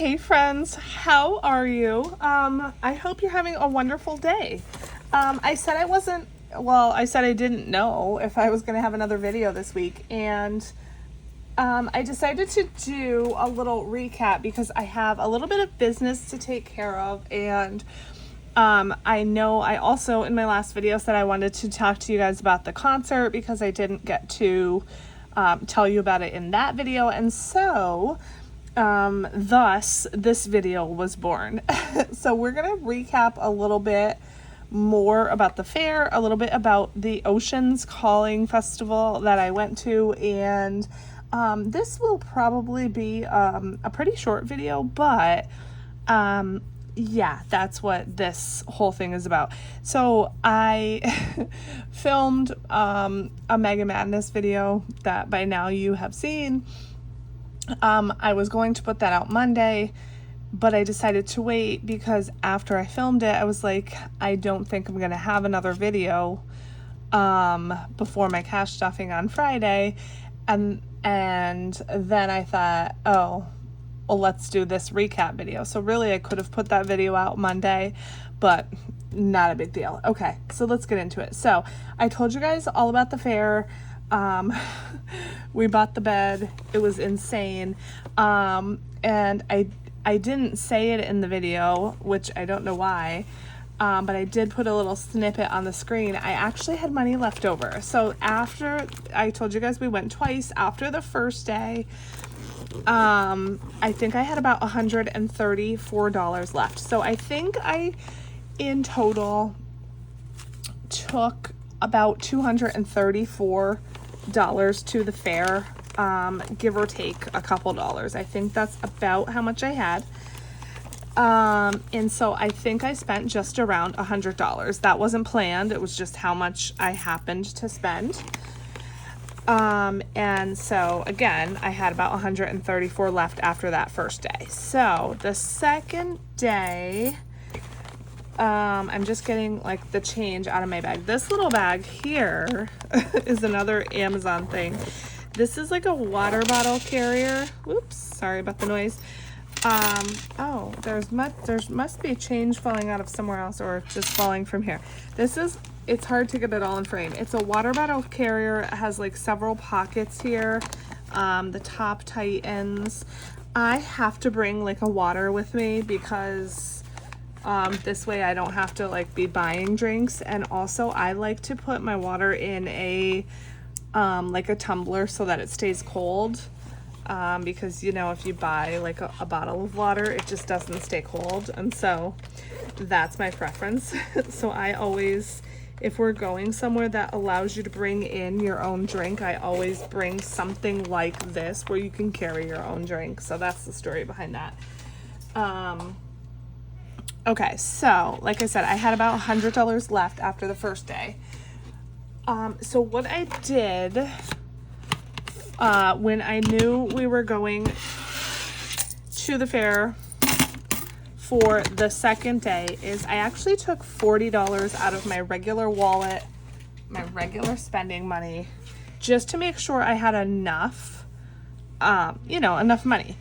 Hey friends, how are you? I hope you're having a wonderful day. I said I didn't know if I was going to have another video this week, and I decided to do a little recap because I have a little bit of business to take care of, and I know I also in my last video said I wanted to talk to you guys about the concert because I didn't get to tell you about it in that video, and so thus this video was born. So we're gonna recap a little bit more about the fair, a little bit about the Oceans Calling Festival that I went to, and this will probably be a pretty short video, but yeah, that's what this whole thing is about. So I filmed a Mega Madness video that by now you have seen. I was going to put that out Monday, but I decided to wait because after I filmed it, I was like, I don't think I'm going to have another video before my cash stuffing on Friday. And then I thought, oh, well, let's do this recap video. So really I could have put that video out Monday, but not a big deal. Okay, so let's get into it. So I told you guys all about the fair. We bought the bed. It was insane. And I didn't say it in the video, which I don't know why, but I did put a little snippet on the screen. I actually had money left over. So after, I told you guys we went twice. After the first day, I think I had about $134 left. So I think I, in total, took about $234 to the fair, give or take a couple dollars. I think that's about how much I had. And so I think I spent just around $100. That wasn't planned. It was just how much I happened to spend. And so again, I had about 134 left after that first day. So the second day, I'm just getting like the change out of my bag. This little bag here is another Amazon thing. This is like a water bottle carrier. Whoops, sorry about the noise. Oh, there must be change falling out of somewhere else or just falling from here. It's hard to get it all in frame. It's a water bottle carrier. It has like several pockets here. The top tightens. I have to bring like a water with me because this way I don't have to like be buying drinks, and also I like to put my water in a like a tumbler so that it stays cold, because you know, if you buy like a bottle of water, it just doesn't stay cold, and so that's my preference. So I always, if we're going somewhere that allows you to bring in your own drink, I always bring something like this where you can carry your own drink. So that's the story behind that. Okay, so like I said, I had about $100 left after the first day. So what I did when I knew we were going to the fair for the second day is I actually took $40 out of my regular wallet, my regular spending money, just to make sure I had enough, enough money.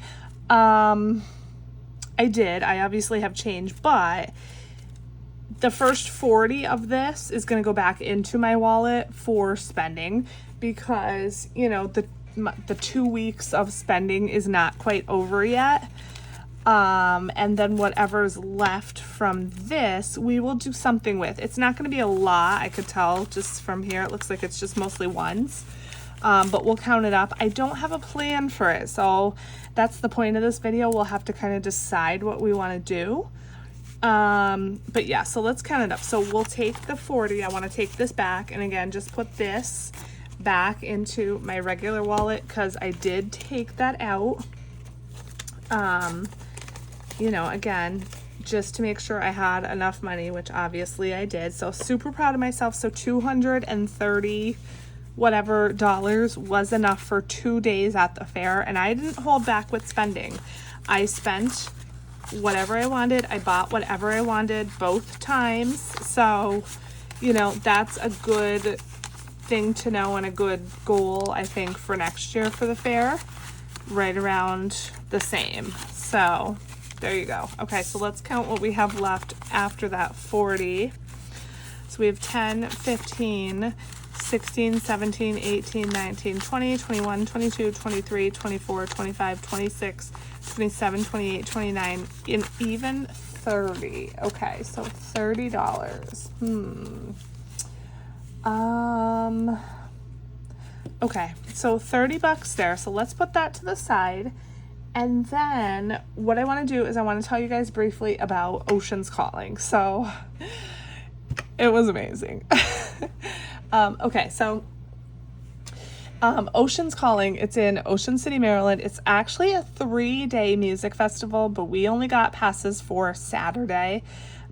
I did. I obviously have change, but the first 40 of this is going to go back into my wallet for spending because, you know, the 2 weeks of spending is not quite over yet. And then whatever's left from this, we will do something with. It's not going to be a lot. I could tell just from here. It looks like it's just mostly ones. But we'll count it up. I don't have a plan for it, so that's the point of this video. We'll have to kind of decide what we want to do. But yeah, so let's count it up. So we'll take the 40. I want to take this back, and again, just put this back into my regular wallet because I did take that out. You know, again, just to make sure I had enough money, which obviously I did. So super proud of myself. So 230 whatever dollars was enough for 2 days at the fair, and I didn't hold back with spending. I spent whatever I wanted. I bought whatever I wanted both times. So, you know, that's a good thing to know and a good goal, I think, for next year for the fair. Right around the same. So There you go. Okay, so let's count what we have left after that 40. So we have 10, 15, 16, 17, 18, 19, 20, 21, 22, 23, 24, 25, 26, 27, 28, 29, and even 30. Okay, so $30. Okay, so $30 there. So let's put that to the side. And then what I want to do is I want to tell you guys briefly about Ocean's Calling. So it was amazing. Okay, so Ocean's Calling, it's in Ocean City, Maryland. It's actually a 3-day music festival, but we only got passes for Saturday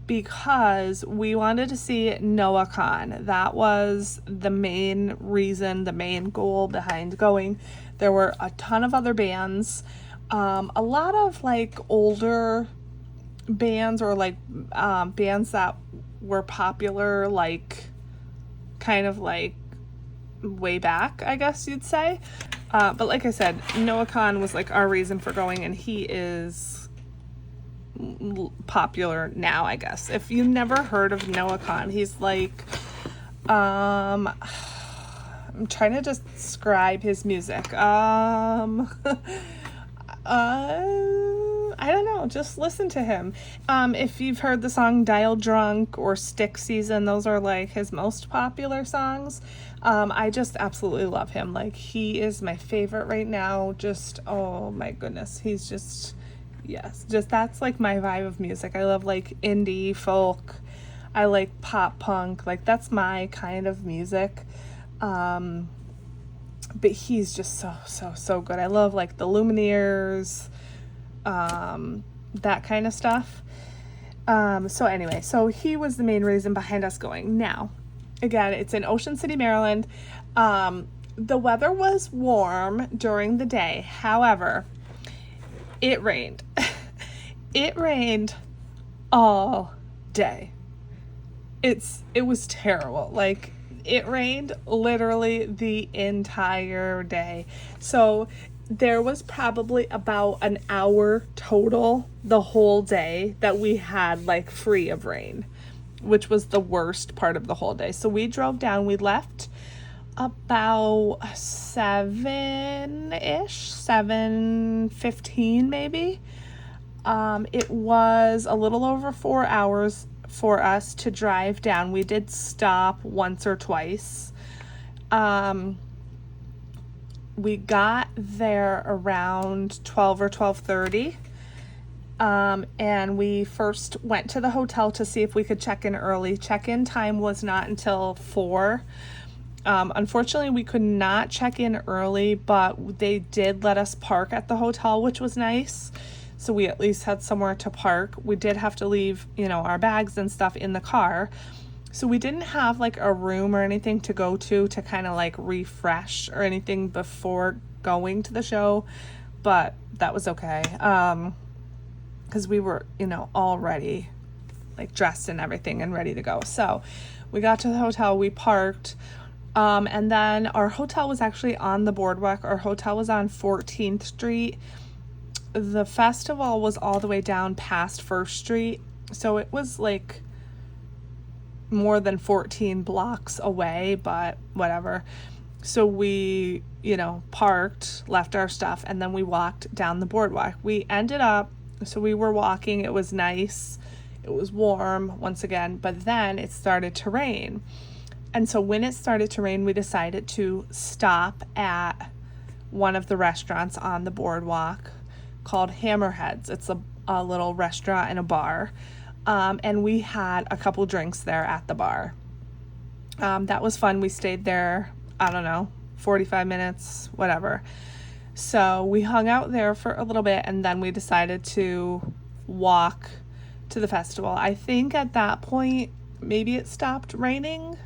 because we wanted to see Noah Khan. That was the main reason, the main goal behind going. There were a ton of other bands, a lot of like older bands, or like bands that were popular, like kind of like way back, I guess you'd say. But like I said, Noah Khan was like our reason for going, and he is popular now, I guess. If you've never heard of Noah Khan, he's like, I'm trying to describe his music. I don't know, just listen to him. If you've heard the song Dial Drunk or Stick Season, those are like his most popular songs. I just absolutely love him. Like, he is my favorite right now. Just, oh my goodness, he's just, yes, just that's like my vibe of music. I love like indie folk. I like pop punk. Like, that's my kind of music. But he's just so good. I love like the Lumineers, that kind of stuff. So anyway, so he was the main reason behind us going. Now, again, it's in Ocean City, Maryland. The weather was warm during the day. However, it rained. It rained all day. It was terrible. Like, it rained literally the entire day. So there was probably about an hour total the whole day that we had like free of rain, which was the worst part of the whole day. So we drove down, we left about 7-ish, 7:15 maybe. It was a little over 4 hours for us to drive down. We did stop once or twice. We got there around 12 or 12:30. And we first went to the hotel to see if we could check in early. Check-in time was not until 4. Unfortunately, we could not check in early, but they did let us park at the hotel, which was nice. So we at least had somewhere to park. We did have to leave, our bags and stuff in the car. So we didn't have like a room or anything to go to kind of like refresh or anything before going to the show, but that was okay. Because we were, already like dressed and everything and ready to go. So we got to the hotel, we parked, and then our hotel was actually on the boardwalk. Our hotel was on 14th Street. The festival was all the way down past 1st Street. So it was like more than 14 blocks away, but whatever. So we, parked, left our stuff, and then we walked down the boardwalk. We ended up, so we were walking, it was nice, it was warm once again, but then it started to rain. And so when it started to rain, we decided to stop at one of the restaurants on the boardwalk called Hammerheads. It's a little restaurant and a bar. And we had a couple drinks there at the bar. That was fun. We stayed there, I don't know, 45 minutes, whatever. So we hung out there for a little bit, and then we decided to walk to the festival. I think at that point, maybe it stopped raining,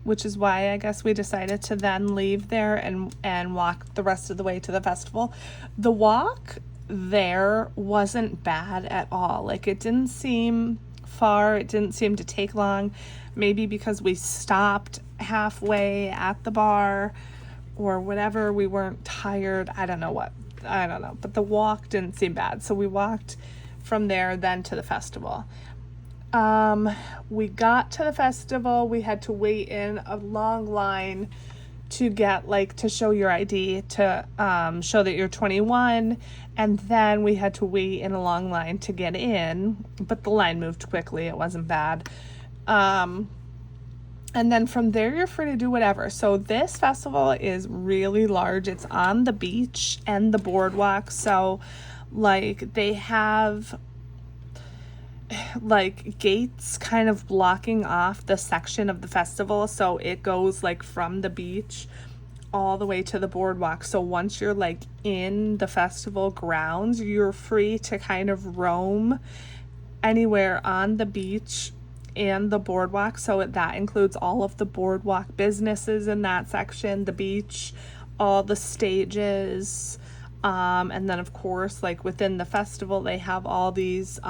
which is why I guess we decided to then leave there and walk the rest of the way to the festival. The walk there wasn't bad at all. Like, it didn't seem far, it didn't seem to take long, maybe because we stopped halfway at the bar or whatever, we weren't tired, I don't know what. I don't know, but the walk didn't seem bad. So we walked from there then to the festival. We got to the festival. We had to wait in a long line to get, like, to show your ID, to show that you're 21, and then we had to wait in a long line to get in, but the line moved quickly. It wasn't bad. And then from there, you're free to do whatever. So this festival is really large. It's on the beach and the boardwalk. So, like, they have, like, gates kind of blocking off the section of the festival. So it goes, like, from the beach all the way to the boardwalk. So once you're, like, in the festival grounds, you're free to kind of roam anywhere on the beach and the boardwalk. So that includes all of the boardwalk businesses in that section, the beach, all the stages, and then of course, like, within the festival they have all these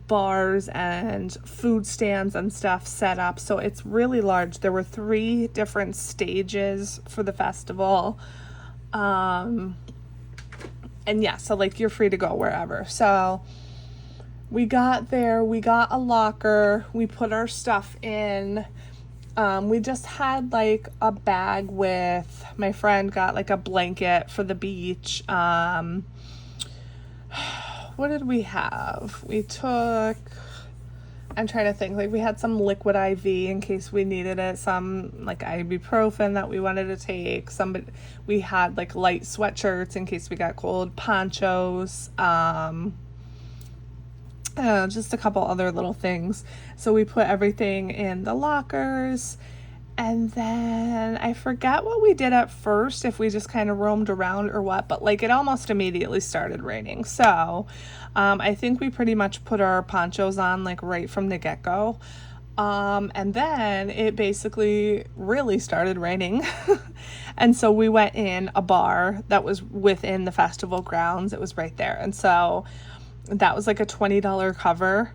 bars and food stands and stuff set up. So it's really large. There were 3 different stages for the festival, and yeah, so, like, you're free to go wherever. So we got there, we got a locker, we put our stuff in. We just had, like, a bag with, my friend got, like, a blanket for the beach. What did we have? We took, I'm trying to think, like, we had some liquid IV in case we needed it, some, like, ibuprofen that we wanted to take, we had, like, light sweatshirts in case we got cold, ponchos, just a couple other little things. So we put everything in the lockers, and then I forget what we did at first, if we just kind of roamed around or what, but, like, it almost immediately started raining. So I think we pretty much put our ponchos on, like, right from the get-go. And then it basically really started raining. And so we went in a bar that was within the festival grounds. It was right there. And so that was like a $20 cover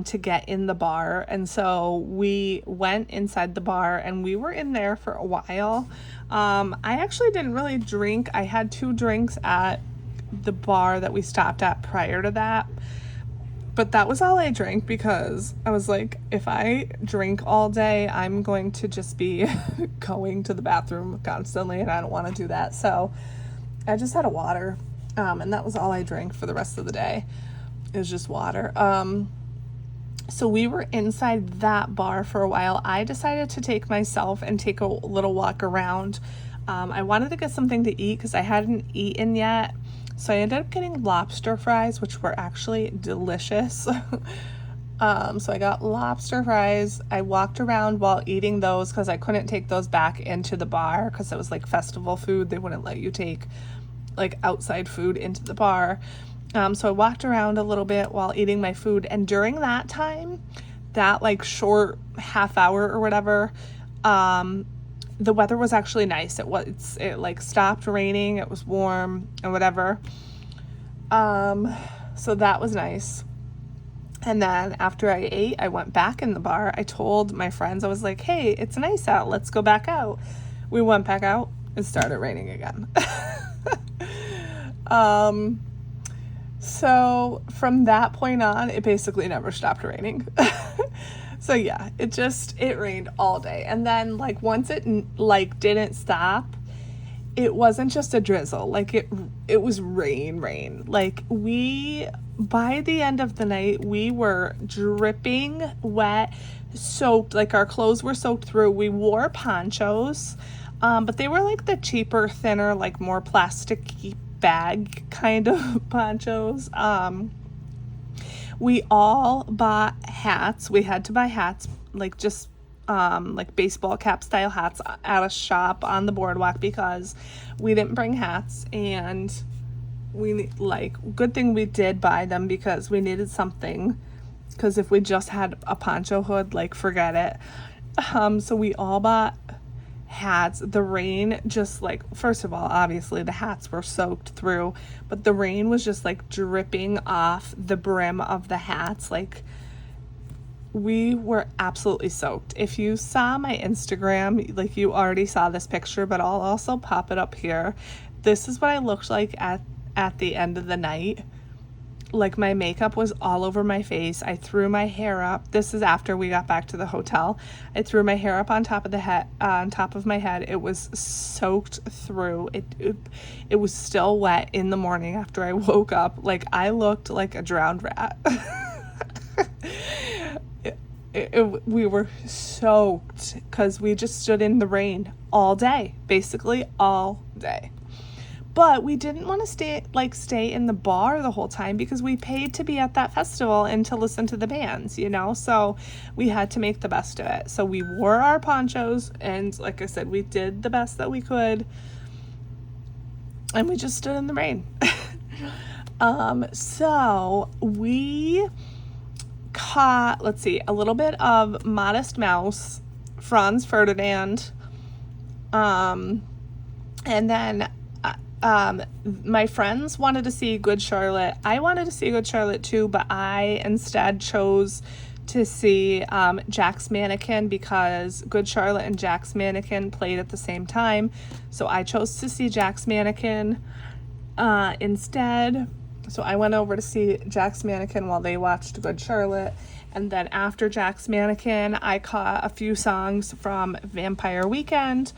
to get in the bar. And so we went inside the bar and we were in there for a while. I actually didn't really drink. I had 2 drinks at the bar that we stopped at prior to that, but that was all I drank because I was like, if I drink all day, I'm going to just be going to the bathroom constantly, and I don't want to do that. So I just had a water, and that was all I drank for the rest of the day. It was just water. So we were inside that bar for a while. I decided to take myself and take a little walk around. I wanted to get something to eat because I hadn't eaten yet. So I ended up getting lobster fries, which were actually delicious. So I got lobster fries. I walked around while eating those because I couldn't take those back into the bar because it was like festival food. They wouldn't let you take like outside food into the bar. So I walked around a little bit while eating my food. And during that time, that like short half hour or whatever, the weather was actually nice. It like stopped raining. It was warm and whatever. So that was nice. And then after I ate, I went back in the bar. I told my friends, I was like, hey, it's nice out. Let's go back out. We went back out. It started raining again. So from that point on, it basically never stopped raining. So yeah, it rained all day. And then like once it like didn't stop, it wasn't just a drizzle. Like it was rain. Like by the end of the night, we were dripping wet, soaked, like our clothes were soaked through. We wore ponchos, but they were like the cheaper, thinner, like more plasticky bag kind of ponchos. We all bought hats. We had to buy hats, like just like baseball cap style hats at a shop on the boardwalk because we didn't bring hats, and we good thing we did buy them because we needed something, because if we just had a poncho hood, like forget it. So we all bought hats. The rain just like, first of all, obviously the hats were soaked through, but the rain was just like dripping off the brim of the hats. Like we were absolutely soaked. If you saw my Instagram, like you already saw this picture, but I'll also pop it up here. this is what I looked like at the end of the night. Like, my makeup was all over my face. I threw my hair up. This is after we got back to the hotel. I threw my hair up on top of my head. It was soaked through. It was still wet in the morning after I woke up. Like, I looked like a drowned rat. We were soaked because we just stood in the rain all day, basically all day. But we didn't want to stay in the bar the whole time because we paid to be at that festival and to listen to the bands, you know? So we had to make the best of it. So we wore our ponchos, and like I said, we did the best that we could. And we just stood in the rain. So we caught, let's see, a little bit of Modest Mouse, Franz Ferdinand, and then my friends wanted to see Good Charlotte. I wanted to see Good Charlotte too, but I instead chose to see Jack's Mannequin because Good Charlotte and Jack's Mannequin played at the same time. So I chose to see Jack's Mannequin instead. So I went over to see Jack's Mannequin while they watched Good Charlotte. And then after Jack's Mannequin, I caught a few songs from Vampire Weekend.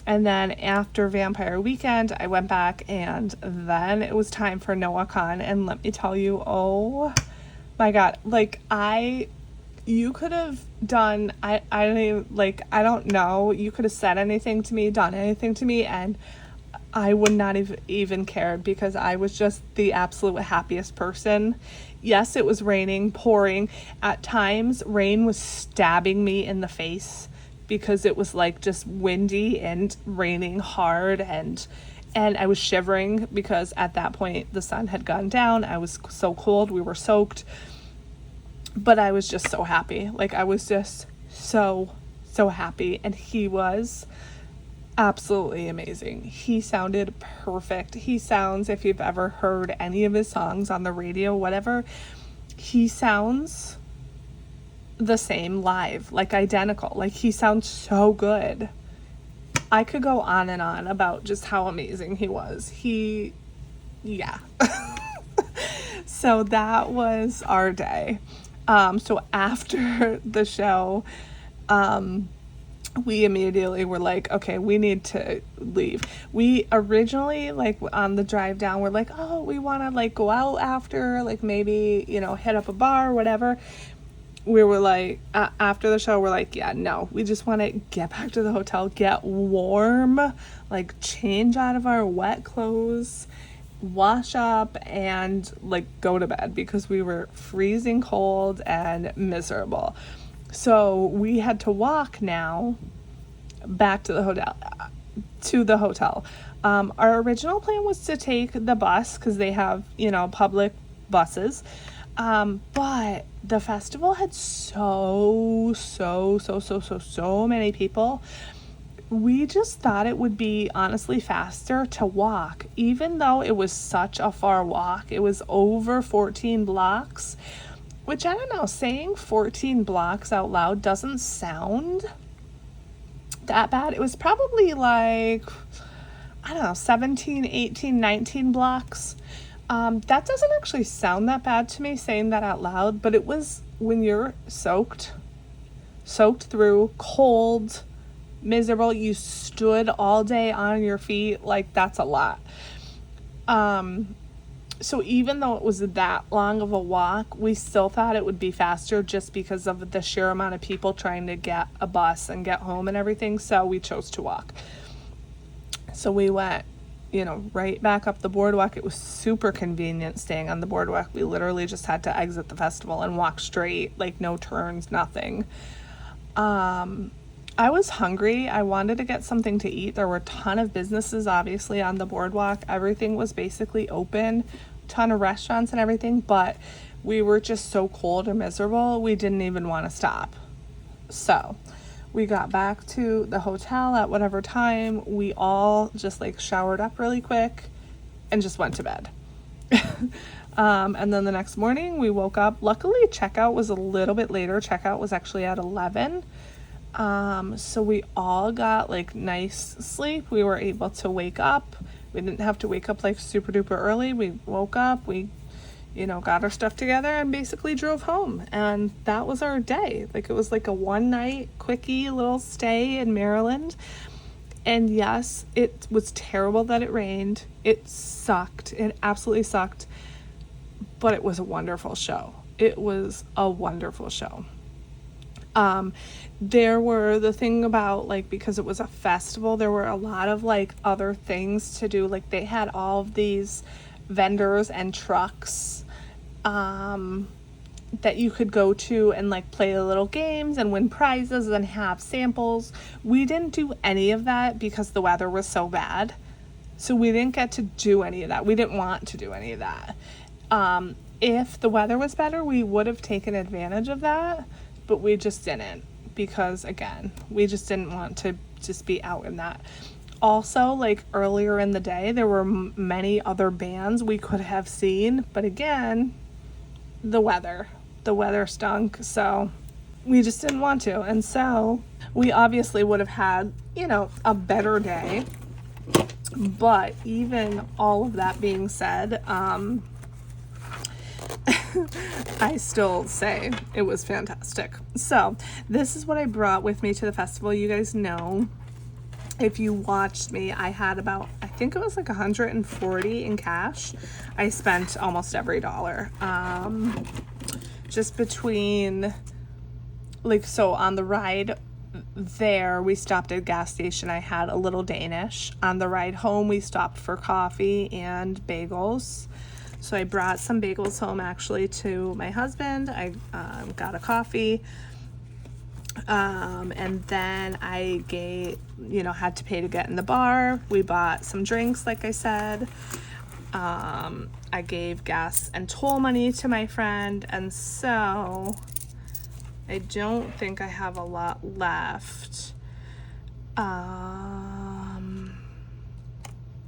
And then after Vampire Weekend, I went back, and then it was time for NoahCon. And let me tell you, oh my God, like you could have done, I don't even, like, I don't know, you could have said anything to me, done anything to me, and I would not have even cared because I was just the absolute happiest person. Yes, it was raining, pouring. At times, rain was stabbing me in the face, because it was like just windy and raining hard, and I was shivering because at that point the sun had gone down. I was so cold, we were soaked, but I was just so happy. Like, I was just so happy, and he was absolutely amazing. He sounded perfect. He sounds, if you've ever heard any of his songs on the radio, whatever, he sounds the same live, like identical. Like, he sounds so good. I could go on and on about just how amazing he was. Yeah. So that was our day. So after the show, we immediately were like, okay, we need to leave. We originally, like, on the drive down, we're like, oh, we want to, like, go out after, like, maybe, you know, hit up a bar or whatever. We were like, after the show, we're like, yeah, no, we just want to get back to the hotel, get warm, like, change out of our wet clothes, wash up, and, like, go to bed because we were freezing cold and miserable. So we had to walk now back to the hotel. Our original plan was to take the bus because they have, you know, public buses. But the festival had so many people. We just thought it would be honestly faster to walk, even though it was such a far walk. It was over 14 blocks, which, I don't know, saying 14 blocks out loud doesn't sound that bad. It was probably like, I don't know, 17, 18, 19 blocks. That doesn't actually sound that bad to me saying that out loud, but it was, when you're soaked through, cold, miserable, you stood all day on your feet, like, that's a lot. So even though it was that long of a walk, we still thought it would be faster just because of the sheer amount of people trying to get a bus and get home and everything, so we chose to walk. So we went, you know, right back up the boardwalk. It was super convenient staying on the boardwalk. We literally just had to exit the festival and walk straight, like, no turns, nothing. I was hungry. I wanted to get something to eat. There were a ton of businesses, obviously, on the boardwalk. Everything was basically open, ton of restaurants and everything, but we were just so cold and miserable, we didn't even want to stop. So we got back to the hotel at whatever time. We all just, like, showered up really quick and just went to bed. And then the next morning we woke up. Luckily, checkout was a little bit later. Checkout was actually at 11. So we all got, like, nice sleep. We were able to wake up, We didn't have to wake up like super duper early. We woke up, we, you know, got our stuff together and basically drove home. And that was our day. Like, it was like a one night quickie little stay in Maryland. And yes, it was terrible that it rained. It sucked. It absolutely sucked. But it was a wonderful show. It was a wonderful show. There were the thing about, like, because it was a festival, there were a lot of like other things to do. Like, they had all of these vendors and trucks that you could go to and like play little games and win prizes and have samples. We didn't do any of that because the weather was so bad. So we didn't get to do any of that. We didn't want to do any of that. If the weather was better, we would have taken advantage of that, but we just didn't, because again, we just didn't want to just be out in that. Also, like earlier in the day, there were many other bands we could have seen, but again, the weather stunk, so we just didn't want to. And so we obviously would have had, you know, a better day. But even all of that being said, I still say it was fantastic. So this is what I brought with me to the festival. You guys know, if you watched me, I had about, I think it was like 140 in cash. I spent almost every dollar. Just between, like, so on the ride there, we stopped at a gas station. I had a little Danish. On the ride home, we stopped for coffee and bagels. So I brought some bagels home actually to my husband. I got a coffee. And then I had to pay to get in the bar. We bought some drinks, like I said. I gave gas and toll money to my friend, and so I don't think I have a lot left.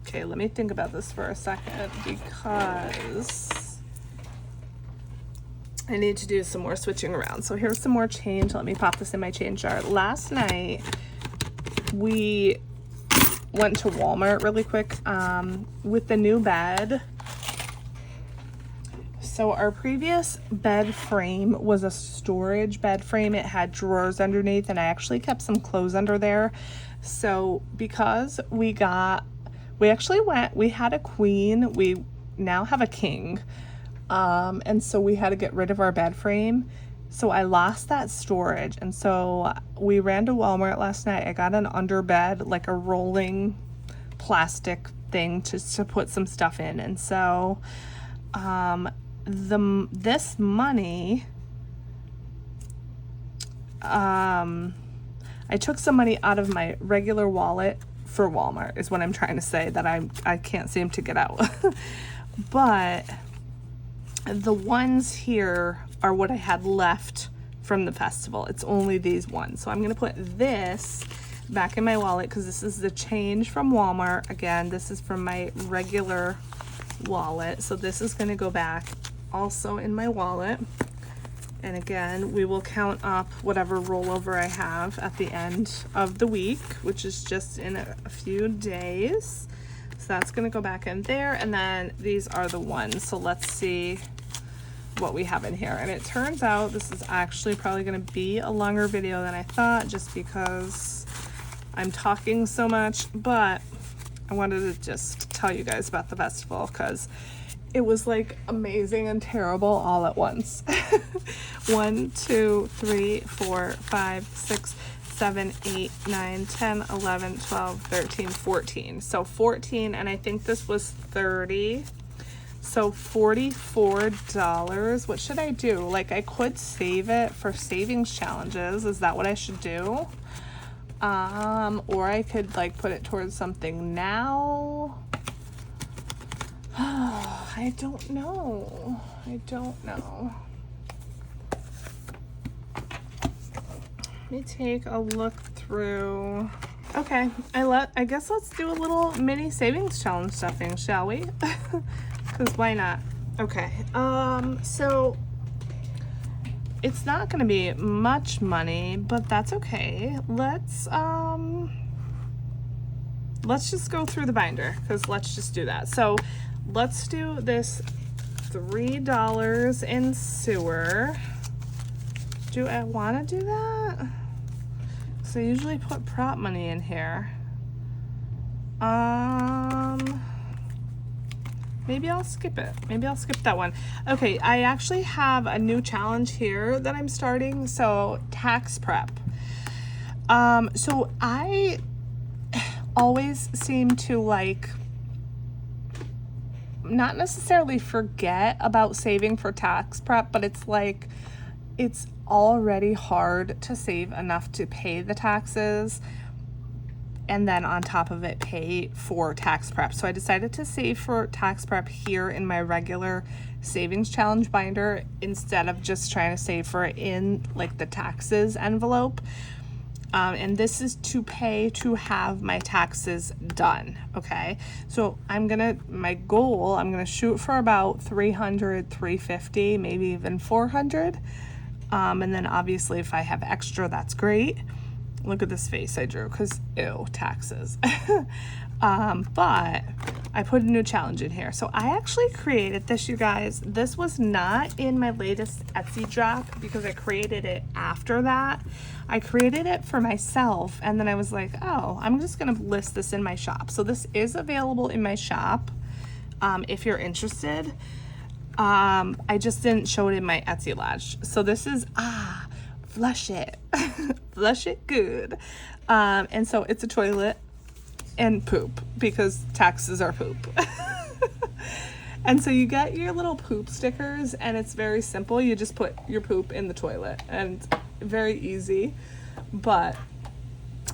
Okay, let me think about this for a second, because I need to do some more switching around. So here's some more change. Let me pop this in my change jar. Last night, we went to Walmart really quick with the new bed. So our previous bed frame was a storage bed frame. It had drawers underneath, and I actually kept some clothes under there. So because we had a queen, we now have a king. And so we had to get rid of our bed frame. So I lost that storage. And so we ran to Walmart last night. I got an underbed, like a rolling plastic thing to put some stuff in. And so, this money, I took some money out of my regular wallet for Walmart, is what I'm trying to say, that I can't seem to get out. But the ones here are what I had left from the festival. It's only these ones. So I'm gonna put this back in my wallet, because this is the change from Walmart. Again, this is from my regular wallet. So this is gonna go back also in my wallet. And again, we will count up whatever rollover I have at the end of the week, which is just in a few days. So that's gonna go back in there. And then these are the ones. So let's see what we have in here. And it turns out this is actually probably gonna be a longer video than I thought, just because I'm talking so much, but I wanted to just tell you guys about the festival, because it was like amazing and terrible all at once. 1, 2, 3, 4, 5, 6, 7, 8, 9, 10, 11, 12, 13, 14. So 14, and I think this was 30. So $44. What should I do? Like, I could save it for savings challenges. Is that what I should do? Or I could like put it towards something now. I don't know. Let me take a look through. Okay, I guess let's do a little mini savings challenge stuffing, shall we? Because why not? Okay, so it's not gonna be much money, but that's okay. Let's let's just go through the binder, because let's just do that. So let's do this $3 in sewer. Do I want to do that? So I usually put prop money in here. Maybe I'll skip it. Maybe I'll skip that one. Okay, I actually have a new challenge here that I'm starting. So tax prep. So I always seem to like not necessarily forget about saving for tax prep, but it's like it's already hard to save enough to pay the taxes and then on top of it pay for tax prep. So I decided to save for tax prep here in my regular savings challenge binder instead of just trying to save for it in like the taxes envelope. And this is to pay to have my taxes done. Okay, so my goal, I'm gonna shoot for about 300, 350, maybe even 400. And then obviously if I have extra, that's great. Look at this face I drew, because ew, taxes. But I put a new challenge in here. So I actually created this, you guys. This was not in my latest Etsy drop because I created it after that. I created it for myself, and then I was like, oh, I'm just gonna list this in my shop. So this is available in my shop if you're interested. I just didn't show it in my Etsy lodge. So this is, flush it. Flush it good. And so it's a toilet and poop, because taxes are poop. And so you get your little poop stickers, and it's very simple. You just put your poop in the toilet, and very easy. But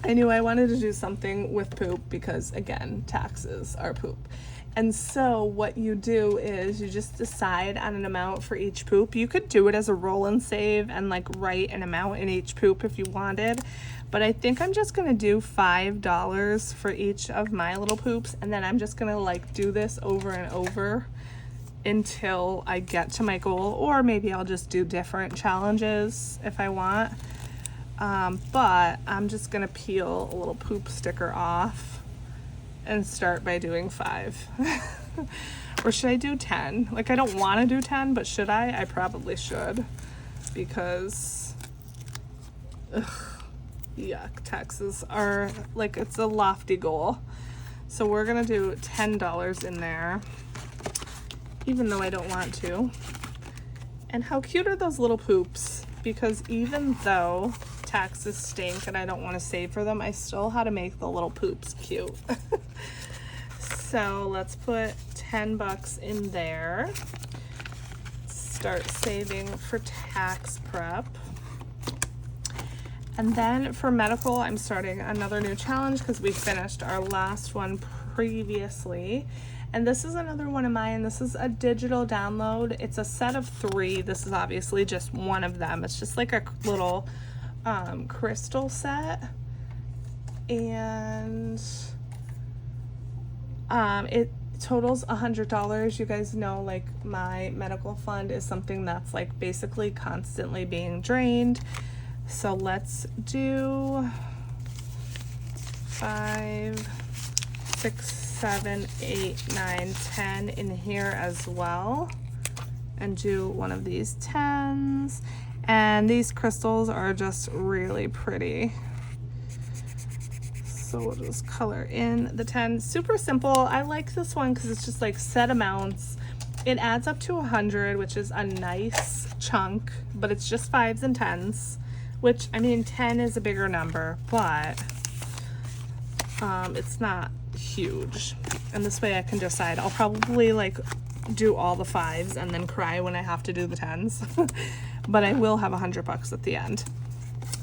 I knew I wanted to do something with poop because, again, taxes are poop. And so what you do is you just decide on an amount for each poop. You could do it as a roll and save and like write an amount in each poop if you wanted. But I think I'm just gonna do $5 for each of my little poops. And then I'm just gonna like do this over and over until I get to my goal. Or maybe I'll just do different challenges if I want. But I'm just gonna peel a little poop sticker off and start by doing 5. Or should I do 10? Like, I don't want to do 10, but should I? I probably should, because yuck, taxes are like, it's a lofty goal. So we're gonna do $10 in there, even though I don't want to. And how cute are those little poops? Because even though taxes stink and I don't want to save for them, I still had to make the little poops cute. So let's put 10 bucks in there. Start saving for tax prep. And then for medical, I'm starting another new challenge because we finished our last one previously. And this is another one of mine. This is a digital download. It's a set of 3. This is obviously just one of them. It's just like a little crystal set, and it totals $100. You guys know, like, my medical fund is something that's like basically constantly being drained. So let's do 5, 6, 7, 8, 9, 10 in here as well, and do one of these 10s. And these crystals are just really pretty. So we'll just color in the 10. Super simple. I like this one because it's just like set amounts. It adds up to 100, which is a nice chunk, but it's just 5s and 10s, which, I mean, 10 is a bigger number, but it's not huge. And this way I can decide. I'll probably like do all the 5s and then cry when I have to do the 10s. But I will have $100 at the end.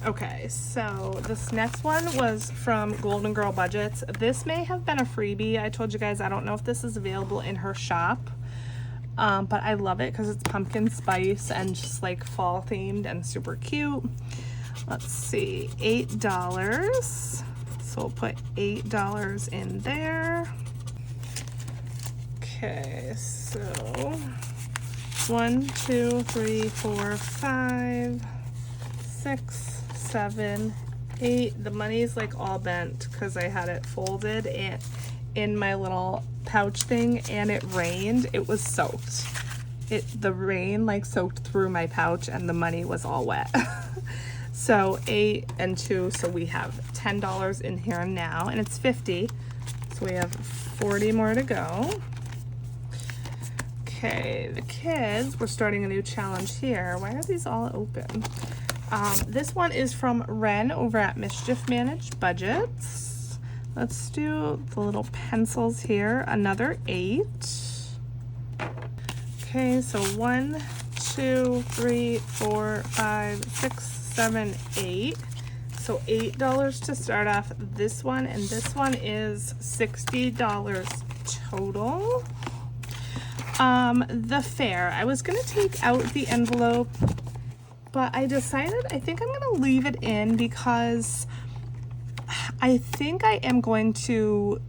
Okay, so this next one was from Golden Girl Budgets. This may have been a freebie. I told you guys I don't know if this is available in her shop, but I love it because it's pumpkin spice and just like fall themed and super cute. Let's see, $8. So we'll put $8 in there. Okay, so 1, 2, 3, 4, 5, 6, 7, The money's like all bent because I had it folded and in my little pouch thing, and it rained. It was soaked. The rain like soaked through my pouch and the money was all wet. So 8 and 2, so we have $10 in here now, and it's 50. So we have 40 more to go. Okay, the kids, we're starting a new challenge here. Why are these all open? This one is from Ren over at Mischief Managed Budgets. Let's do the little pencils here. Another 8. Okay, so 1, 2, 3, 4, 5, 6, 7, 8. So $8 to start off this one, and this one is $60 total. The fair, I was gonna take out the envelope, but I decided I think I'm gonna leave it in because I think I am going to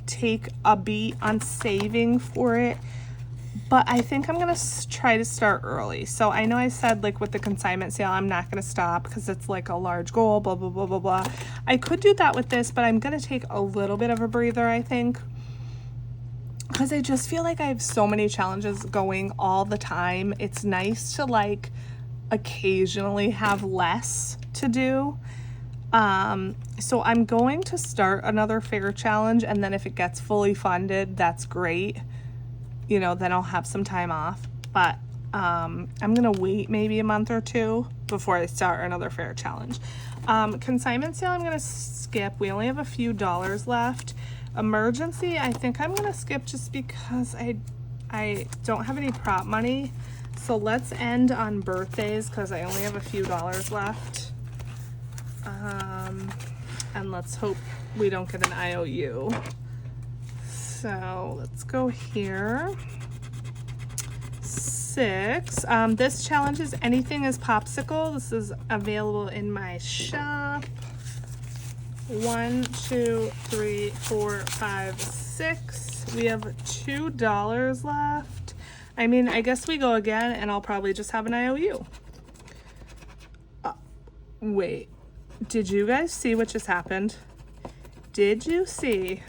take a beat on saving for it, but I think I'm gonna try to start early. So I know I said like with the consignment sale I'm not gonna stop because it's like a large goal, blah blah blah blah blah. I could do that with this, but I'm gonna take a little bit of a breather, I think, because I just feel like I have so many challenges going all the time. It's nice to like occasionally have less to do. So I'm going to start another fair challenge, and then if it gets fully funded, that's great. You know, then I'll have some time off. But I'm gonna wait maybe a month or two before I start another fair challenge. Consignment sale I'm gonna skip. We only have a few dollars left. Emergency, I think I'm gonna skip just because I don't have any prop money. So let's end on birthdays because I only have a few dollars left. And let's hope we don't get an IOU. So let's go here. 6. This challenge is anything is popsicle. This is available in my shop. 1, 2, 3, 4, 5, 6. We have $2 left. I mean, I guess we go again and I'll probably just have an IOU. Wait, did you guys see what just happened? Did you see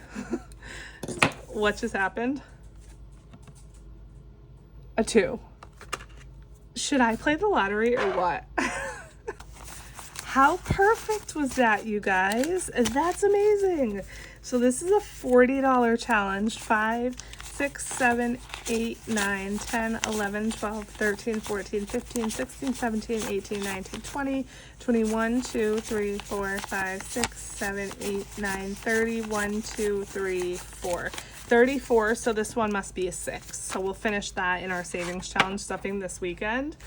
what just happened? A 2. Should I play the lottery or what? How perfect was that, you guys? That's amazing. So this is a $40 challenge. 5, 6, 7, 8, 9, 10, 11, 12, 13, 14, 15, 16, 17, 18, 19, 20, 21, 2, 3, 4, 5, 6, 7, 8, 9, 30, 1, 2, 3, 4. 34, so this one must be a 6. So we'll finish that in our savings challenge stuffing this weekend.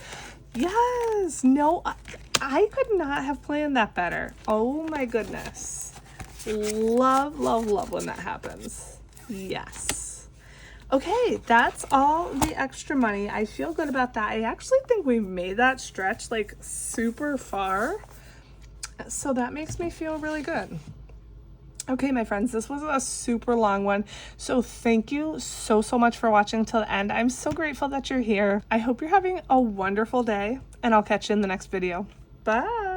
Yes, no, I could not have planned that better. Oh my goodness. Love, love, love when that happens. Yes. Okay, that's all the extra money. I feel good about that. I actually think we've made that stretch like super far. So that makes me feel really good. Okay, my friends, this was a super long one. So thank you so much for watching till the end. I'm so grateful that you're here. I hope you're having a wonderful day, and I'll catch you in the next video. Bye.